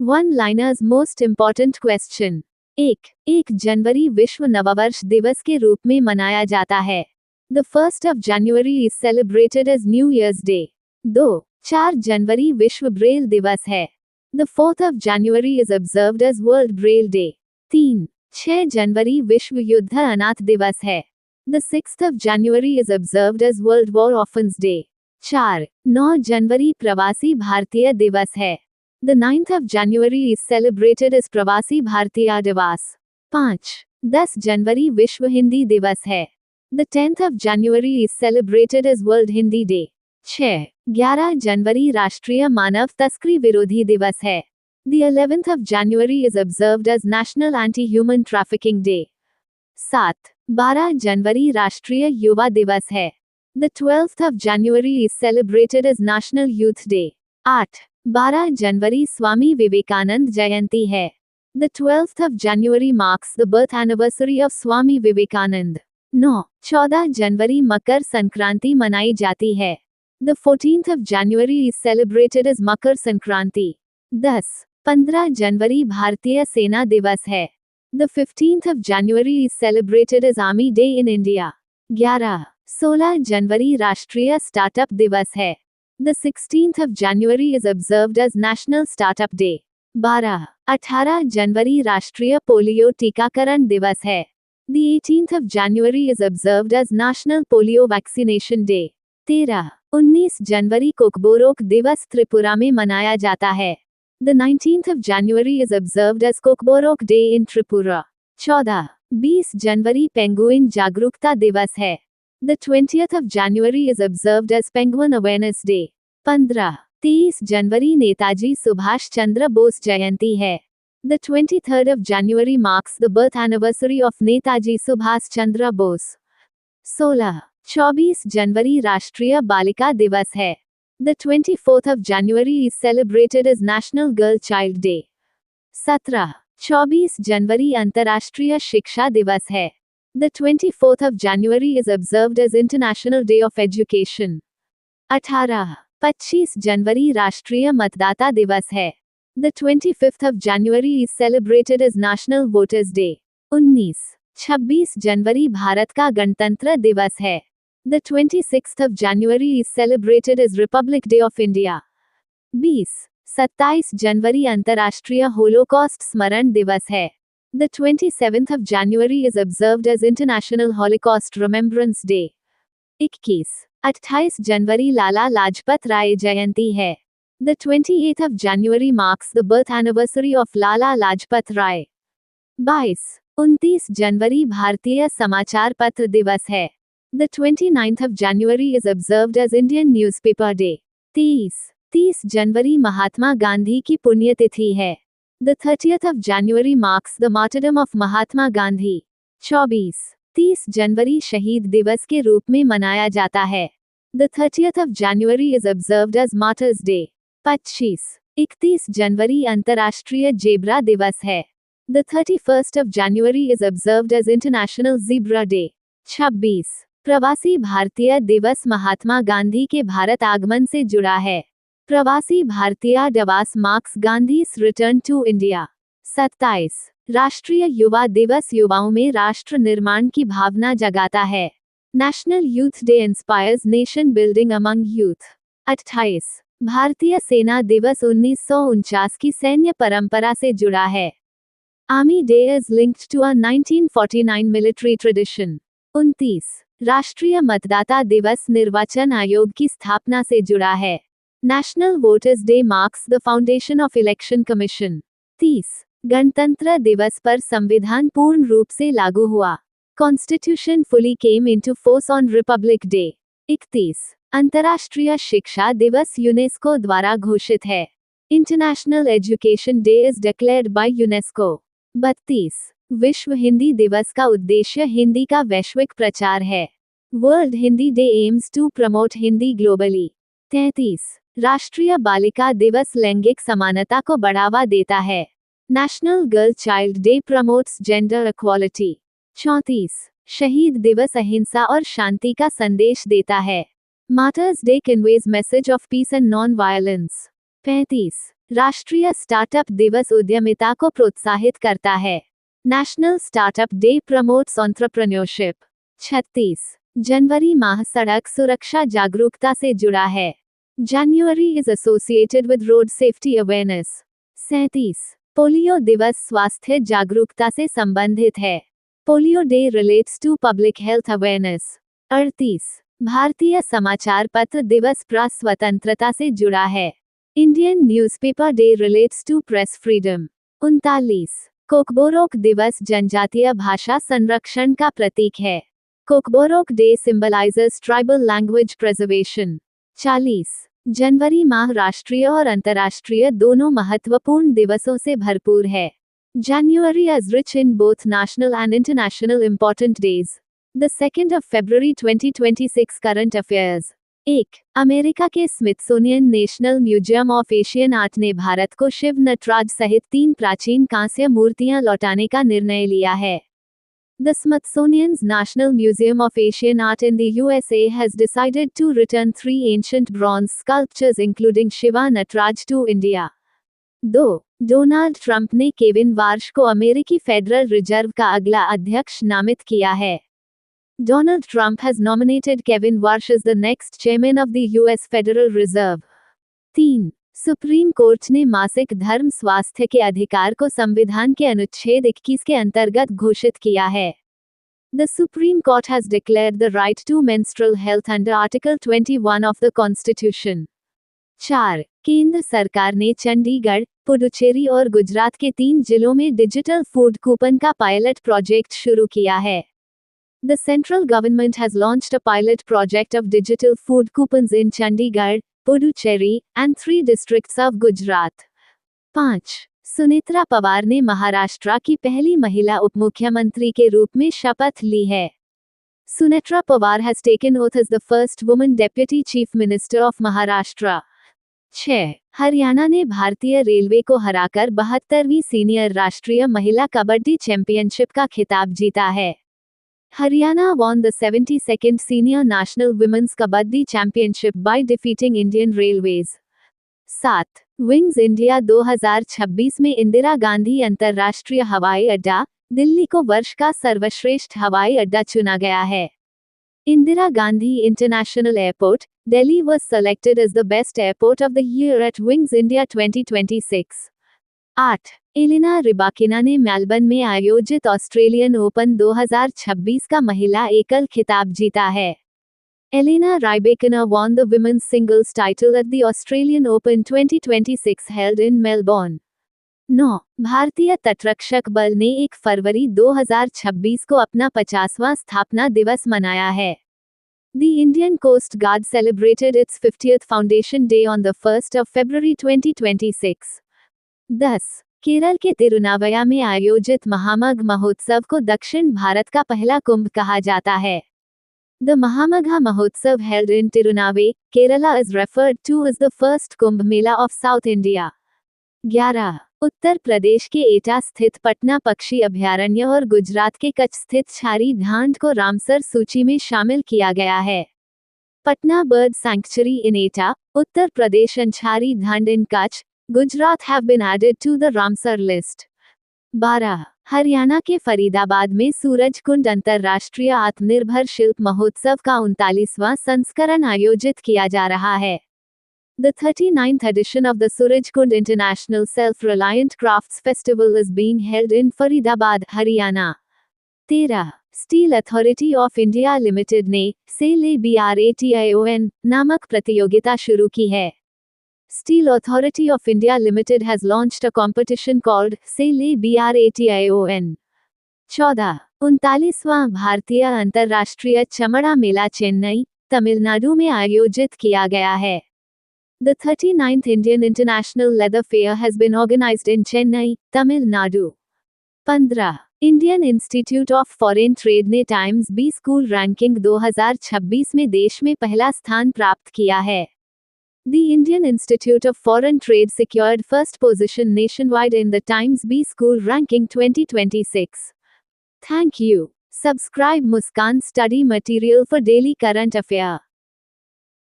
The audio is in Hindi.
One liners most important question. 1 जनवरी विश्व नववर्ष दिवस के रूप में मनाया जाता है। The 1st of January is celebrated as New Year's Day. 4 जनवरी विश्व ब्रेल दिवस है। The 4th of January is observed as World Braille Day. 6 जनवरी विश्व युद्ध अनाथ दिवस है। The 6th of January is observed as World War Orphans Day. 9 जनवरी प्रवासी भारतीय दिवस है। The 9th of January is celebrated as प्रवासी भारतीय दिवस। 10 जनवरी विश्व हिंदी दिवस है। The 10th of January is celebrated as World Hindi Day. 11 जनवरी राष्ट्रीय मानव तस्करी विरोधी दिवस है। The 11th of January is observed as National Anti-Human Trafficking Day. 12 जनवरी राष्ट्रीय युवा दिवस है। The 12th of January is celebrated as National Youth Day. 12 जनवरी स्वामी विवेकानंद जयंती है। The 12th of January marks the birth anniversary of Swami Vivekanand. 14 जनवरी मकर संक्रांति मनाई जाती है। The 14th of January is celebrated as Makar Sankranti. 15 जनवरी भारतीय सेना दिवस है। The 15th of January is celebrated as Army Day in India. 16 जनवरी राष्ट्रीय स्टार्टअप दिवस है। The 16th of January is observed as National Startup Day. 18 जनवरी राष्ट्रीय पोलियो टीकाकरण दिवस है। The 18th of January is observed as National Polio Vaccination Day. 19 जनवरी कोकबोरोक दिवस त्रिपुरा में मनाया जाता है। The 19th of January is observed as Kokborok Day in Tripura. 20 January penguin जागरूकता दिवस है। The 20th of January is observed as Penguin Awareness Day. 23 जनवरी नेताजी सुभाष चंद्र बोस जयंती है। The 23rd of January marks the birth anniversary of Netaji Subhash Chandra Bose. 24 जनवरी राष्ट्रीय बालिका दिवस है। The 24th of January is celebrated as National Girl Child Day. 24 जनवरी अंतर्राष्ट्रीय शिक्षा दिवस है। The 24th of January is observed as International Day of Education. 25 जनवरी राष्ट्रीय मतदाता दिवस है। The 25th of January is celebrated as National Voters Day. 26 जनवरी भारत का गणतंत्र दिवस है। The 26th of January is celebrated as Republic Day of India. 27 जनवरी अंतर्राष्ट्रीय होलोकॉस्ट स्मरण दिवस है। The 27th of January is observed as International Holocaust Remembrance Day. 28 जनवरी लाला लाजपत राय जयंती है। The 28th of January marks the birth anniversary of Lala Lajpat Rai. 29 जनवरी भारतीय समाचार पत्र दिवस है। The 29th of January is observed as Indian Newspaper Day. 30 जनवरी महात्मा गांधी की पुण्यतिथि है। The 30th of January marks the martyrdom of Mahatma Gandhi. 30 जनवरी शहीद दिवस के रूप में मनाया जाता है। The 30th of January is observed as Martyrs Day. 31 जनवरी अंतर्राष्ट्रीय जेब्रा दिवस है। The 31st of January is observed as International Zebra Day. 26 प्रवासी भारतीय दिवस महात्मा गांधी के भारत आगमन से जुड़ा है। प्रवासी भारतीय दिवस marks Gandhi's return to India. 27 राष्ट्रीय युवा दिवस युवाओं में राष्ट्र निर्माण की भावना जगाता है। National Youth Day inspires nation building among youth. 28 भारतीय सेना दिवस 1949 की सैन्य परंपरा से जुड़ा है। Army Day is linked to a 1949 military tradition. 29 राष्ट्रीय मतदाता दिवस निर्वाचन आयोग की स्थापना से जुड़ा है। National Voters Day marks the foundation of Election Commission. 30 गणतंत्र दिवस पर संविधान पूर्ण रूप से लागू हुआ। Constitution fully came into force on Republic Day. 31 अंतर्राष्ट्रीय शिक्षा दिवस यूनेस्को द्वारा घोषित है। International Education Day is declared by UNESCO. 32 विश्व हिंदी दिवस का उद्देश्य हिंदी का वैश्विक प्रचार है। World Hindi Day aims to promote Hindi globally. 33 राष्ट्रीय बालिका दिवस लैंगिक समानता को बढ़ावा देता है। National Girl Child Day promotes gender equality. 34 शहीद दिवस अहिंसा और शांति का संदेश देता है। Martyrs Day conveys message of peace and non-violence. 35 राष्ट्रीय स्टार्टअप दिवस उद्यमिता को प्रोत्साहित करता है। National startup day promotes entrepreneurship. 36 जनवरी माह सड़क सुरक्षा जागरूकता से जुड़ा है। January is associated with road safety awareness. 37 polio दिवस स्वास्थ्य जागरूकता से संबंधित है। Polio day relates to public health awareness. 38 भारतीय समाचार पत्र दिवस प्रेस स्वतंत्रता से जुड़ा है। Indian newspaper day relates to press freedom. 39 Kokborok दिवस जनजातीय भाषा संरक्षण का प्रतीक है। Kokborok day symbolises tribal language preservation. 40 जनवरी माह राष्ट्रीय और अंतर्राष्ट्रीय दोनों महत्वपूर्ण दिवसों से भरपूर है। January is rich in both national and international important days. The 2nd of February 2026 current affairs. 1. America के Smithsonian national museum of Asian art ने भारत को शिव नटराज सहित 3 प्राचीन कांस्य मूर्तियां लौटाने का निर्णय लिया है। The Smithsonian's National Museum of Asian Art in the USA has decided to return 3 ancient bronze sculptures including Shiva Nataraj to India. 2. Donald Trump ने केविन वार्श को अमेरिकी फेडरल रिजर्व का अगला अध्यक्ष नामित किया है। Donald Trump has nominated Kevin Warsh as the next chairman of the US Federal Reserve. 3. Supreme court ने मासिक धर्म स्वास्थ्य के अधिकार को संविधान के अनुच्छेद 21 के अंतर्गत घोषित किया है। The Supreme Court has declared the right to menstrual health under Article 21 of the Constitution. 4. केंद्र सरकार ने चंडीगढ़, पुडुचेरी और गुजरात के 3 जिलों में डिजिटल फूड कूपन का पायलट प्रोजेक्ट शुरू किया है। The central government has launched a pilot project of digital food coupons in Chandigarh, Puducherry, and 3 districts of Gujarat. 5. Sunetra Pawar ने महाराष्ट्र की पहली महिला उपमुख्यमंत्री के रूप में शपथ ली है। Sunetra Pawar has taken oath as the first woman deputy chief minister of Maharashtra. 6. Haryana ने भारतीय रेलवे को हराकर 72वीं सीनियर राष्ट्रीय महिला कबड्डी चैंपियनशिप का खिताब जीता है। Haryana won the 72nd Senior National Women's Kabaddi Championship by defeating Indian Railways. 7. Wings India 2026 में इंदिरा गांधी अंतर्राष्ट्रीय हवाई अड्डा, दिल्ली को वर्ष का सर्वश्रेष्ठ हवाई अड्डा चुना गया है। Indira Gandhi international airport, Delhi was selected as the best airport of the year at Wings India 2026. 8. Elena Rybakina ने मेलबर्न में आयोजित ऑस्ट्रेलियन ओपन 2026 का महिला एकल खिताब जीता है। Elena Rybakina won the women's singles title at the Australian Open 2026 held in Melbourne. 9. भारतीय तटरक्षक बल ने 1 फरवरी 2026 को अपना 50वां स्थापना दिवस मनाया है। The Indian Coast Guard celebrated its 50th Foundation Day on the 1st of February 2026. 10. Kerala के तिरुनावया में आयोजित महामग महोत्सव को दक्षिण भारत का पहला कुंभ कहा जाता है। The Mahamagha Mahotsav held in Tirunave, Kerala is referred to as the first Kumbh Mela of South India. 11. Uttar Pradesh के एटा स्थित पटना पक्षी अभयारण्य और गुजरात के कच्छ स्थित छारी ढांड को रामसर सूची में शामिल किया गया है। Patna bird sanctuary in Etah, Uttar Pradesh and छारी ढांड इन Kutch, Gujarat have been added to the Ramsar list. 12. Haryana के फरीदाबाद में सूरजकुंड अंतर्राष्ट्रीय आत्मनिर्भर शिल्प महोत्सव का 39वां संस्करण आयोजित किया जा रहा है। The 39th edition of the Surajkund International Self-Reliant Crafts Festival is being held in Faridabad, Haryana. 13. Steel authority of India limited ने सेल BRATION नामक प्रतियोगिता शुरू की है। Steel Authority of India Limited has launched a competition called SAIL BRATION. 14. 39वां भारतीय अंतर्राष्ट्रीय चमड़ा मेला चेन्नई, तमिलनाडु में आयोजित किया गया है। The 39th Indian International Leather Fair has been organized in Chennai, Tamil Nadu. 15. Indian institute of foreign trade ने टाइम्स बी स्कूल रैंकिंग 2026 में देश में पहला स्थान प्राप्त किया है। The Indian Institute of Foreign Trade secured first position nationwide in the Times B School Ranking 2026. Thank you. Subscribe Muskan Study Material for daily current affair.